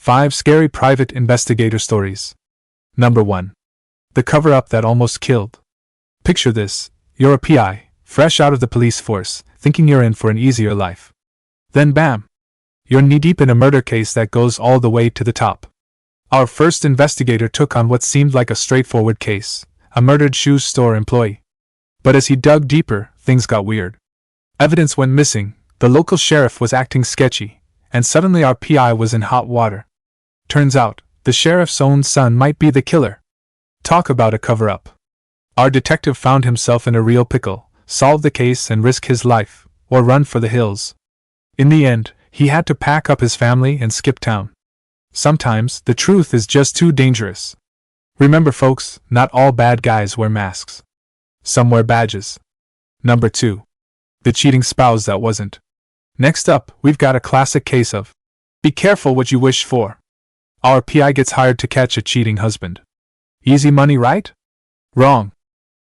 5 Scary Private Investigator Stories. Number 1. The cover-up that almost killed. Picture this: you're a PI, fresh out of the police force, thinking you're in for an easier life. Then bam! You're knee-deep in a murder case that goes all the way to the top. Our first investigator took on what seemed like a straightforward case: a murdered shoe store employee. But as he dug deeper, things got weird. Evidence went missing, the local sheriff was acting sketchy, and suddenly our PI was in hot water. Turns out, the sheriff's own son might be the killer. Talk about a cover-up. Our detective found himself in a real pickle: solve the case and risk his life, or run for the hills. In the end, he had to pack up his family and skip town. Sometimes, the truth is just too dangerous. Remember folks, not all bad guys wear masks. Some wear badges. Number 2. The cheating spouse that wasn't. Next up, we've got a classic case of be careful what you wish for. Our PI gets hired to catch a cheating husband. Easy money, right? Wrong.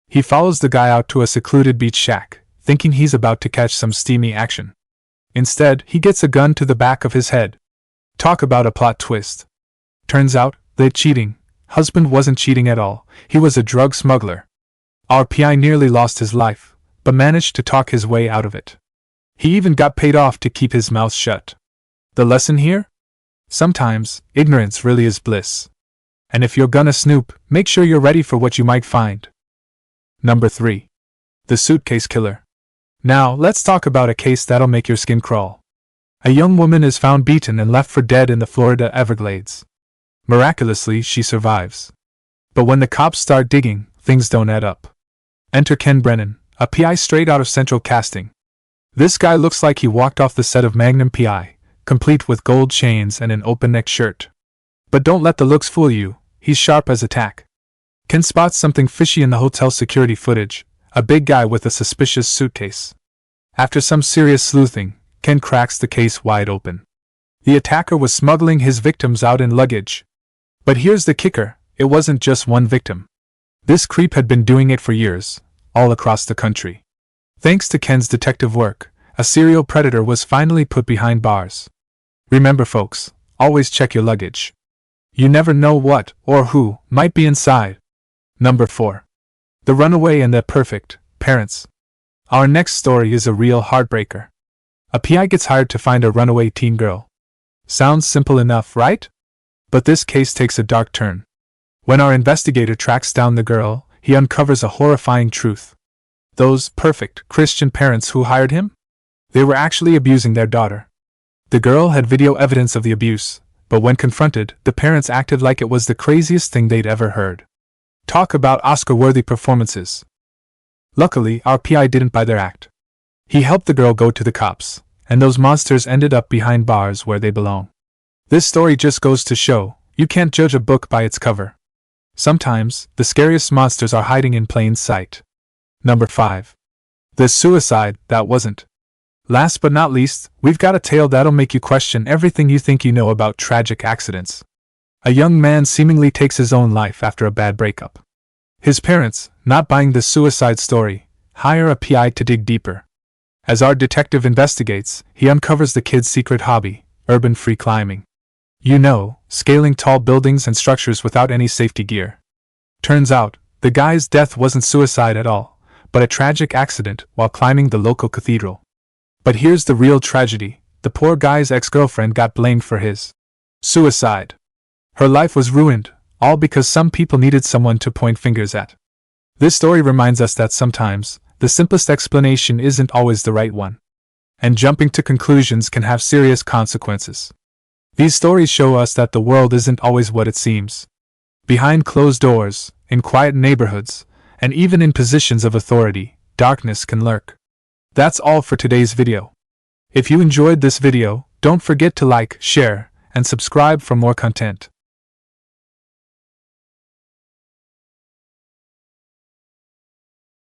He follows the guy out to a secluded beach shack, thinking he's about to catch some steamy action. Instead, he gets a gun to the back of his head. Talk about a plot twist. Turns out, the cheating husband wasn't cheating at all, he was a drug smuggler. Our PI nearly lost his life, but managed to talk his way out of it. He even got paid off to keep his mouth shut. The lesson here? Sometimes, ignorance really is bliss. And if you're gonna snoop, make sure you're ready for what you might find. Number 3. The suitcase killer. Now, let's talk about a case that'll make your skin crawl. A young woman is found beaten and left for dead in the Florida Everglades. Miraculously, she survives. But when the cops start digging, things don't add up. Enter Ken Brennan, a PI straight out of Central Casting. This guy looks like he walked off the set of Magnum PI, complete with gold chains and an open-neck shirt. But don't let the looks fool you, he's sharp as a tack. Ken spots something fishy in the hotel security footage: a big guy with a suspicious suitcase. After some serious sleuthing, Ken cracks the case wide open. The attacker was smuggling his victims out in luggage. But here's the kicker: it wasn't just one victim. This creep had been doing it for years, all across the country. Thanks to Ken's detective work, a serial predator was finally put behind bars. Remember folks, always check your luggage. You never know what, or who, might be inside. Number 4. The runaway and their perfect parents. Our next story is a real heartbreaker. A PI gets hired to find a runaway teen girl. Sounds simple enough, right? But this case takes a dark turn. When our investigator tracks down the girl, he uncovers a horrifying truth. Those perfect Christian parents who hired him? They were actually abusing their daughter. The girl had video evidence of the abuse, but when confronted, the parents acted like it was the craziest thing they'd ever heard. Talk about Oscar-worthy performances. Luckily, our PI didn't buy their act. He helped the girl go to the cops, and those monsters ended up behind bars where they belong. This story just goes to show, you can't judge a book by its cover. Sometimes, the scariest monsters are hiding in plain sight. Number 5. The suicide that wasn't. Last but not least, we've got a tale that'll make you question everything you think you know about tragic accidents. A young man seemingly takes his own life after a bad breakup. His parents, not buying the suicide story, hire a PI to dig deeper. As our detective investigates, he uncovers the kid's secret hobby: urban free climbing. You know, scaling tall buildings and structures without any safety gear. Turns out, the guy's death wasn't suicide at all, but a tragic accident while climbing the local cathedral. But here's the real tragedy: the poor guy's ex-girlfriend got blamed for his suicide. Her life was ruined, all because some people needed someone to point fingers at. This story reminds us that sometimes, the simplest explanation isn't always the right one. And jumping to conclusions can have serious consequences. These stories show us that the world isn't always what it seems. Behind closed doors, in quiet neighborhoods, and even in positions of authority, darkness can lurk. That's all for today's video. If you enjoyed this video, don't forget to like, share, and subscribe for more content.